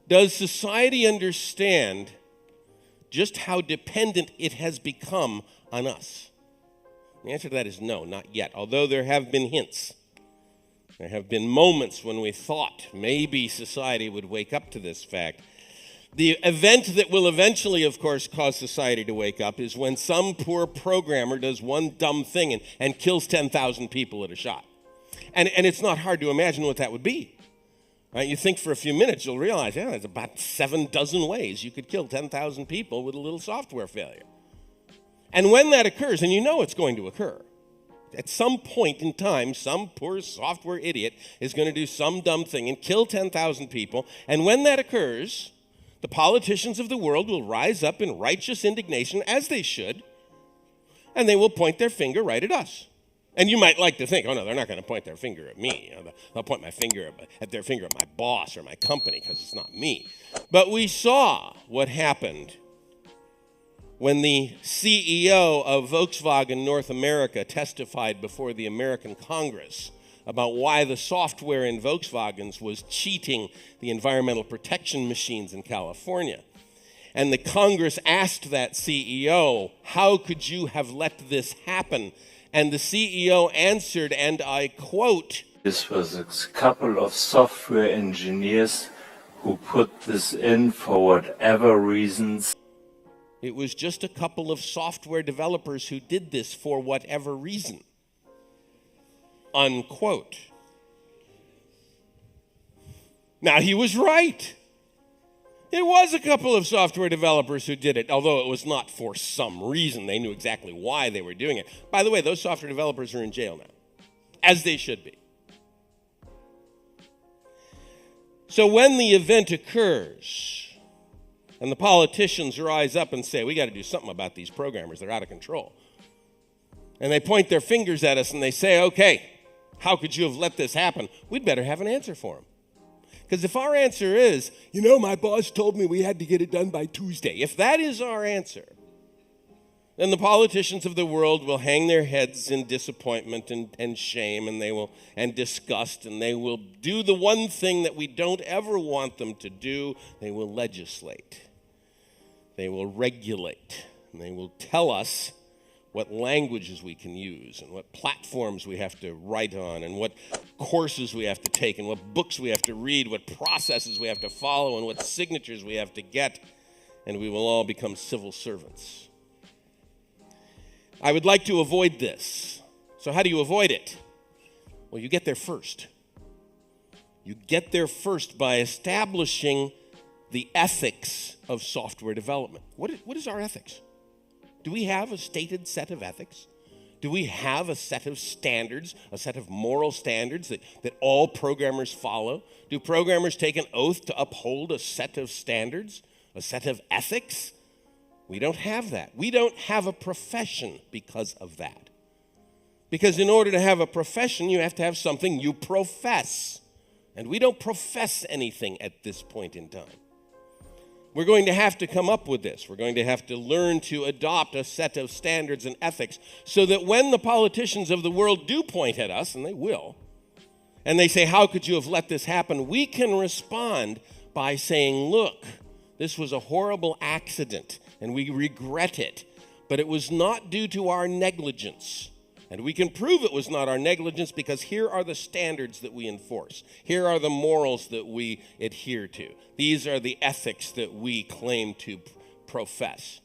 Does society understand just how dependent it has become on us? The answer to that is no, not yet, although there have been hints. There have been moments when we thought maybe society would wake up to this fact. The event that will eventually, of course, cause society to wake up is when some poor programmer does one dumb thing and kills 10,000 people at a shot. And it's not hard to imagine what that would be. Right? You think for a few minutes, you'll realize, there's about 7 ways you could kill 10,000 people with a little software failure. And when that occurs, and you know it's going to occur, at some point in time, some poor software idiot is going to do some dumb thing and kill 10,000 people. And when that occurs, the politicians of the world will rise up in righteous indignation, as they should, and they will point their finger right at us. And you might like to think, oh no, they're not going to point their finger at me. They'll point their finger at my boss or my company because it's not me. But we saw what happened when the CEO of Volkswagen North America testified before the American Congress about why the software in Volkswagens was cheating the environmental protection machines in California. And the Congress asked that CEO, how could you have let this happen? And the CEO answered, and I quote, "This was a couple of software engineers who put this in for whatever reasons." It was just a couple of software developers who did this for whatever reason. Unquote. Now, he was right. It was a couple of software developers who did it, although it was not for some reason. They knew exactly why they were doing it. By the way, those software developers are in jail now, as they should be. So when the event occurs, and the politicians rise up and say, we got to do something about these programmers, they're out of control. And they point their fingers at us and they say, okay, how could you have let this happen? We'd better have an answer for them. Because if our answer is, my boss told me we had to get it done by Tuesday, if that is our answer, then the politicians of the world will hang their heads in disappointment and shame and disgust, and they will do the one thing that we don't ever want them to do. They will legislate. They will regulate. And they will tell us what languages we can use and what platforms we have to write on and what courses we have to take and what books we have to read, what processes we have to follow and what signatures we have to get, and we will all become civil servants. I would like to avoid this. So how do you avoid it? Well, you get there first. You get there first by establishing the ethics of software development. What is our ethics? Do we have a stated set of ethics? Do we have a set of standards, a set of moral standards that all programmers follow? Do programmers take an oath to uphold a set of standards, a set of ethics? We don't have that. We don't have a profession because of that. Because in order to have a profession, you have to have something you profess. And we don't profess anything at this point in time. We're going to have to come up with this. We're going to have to learn to adopt a set of standards and ethics so that when the politicians of the world do point at us, and they will, and they say, how could you have let this happen? We can respond by saying, look, this was a horrible accident, and we regret it, but it was not due to our negligence. And we can prove it was not our negligence because here are the standards that we enforce. Here are the morals that we adhere to. These are the ethics that we claim to profess.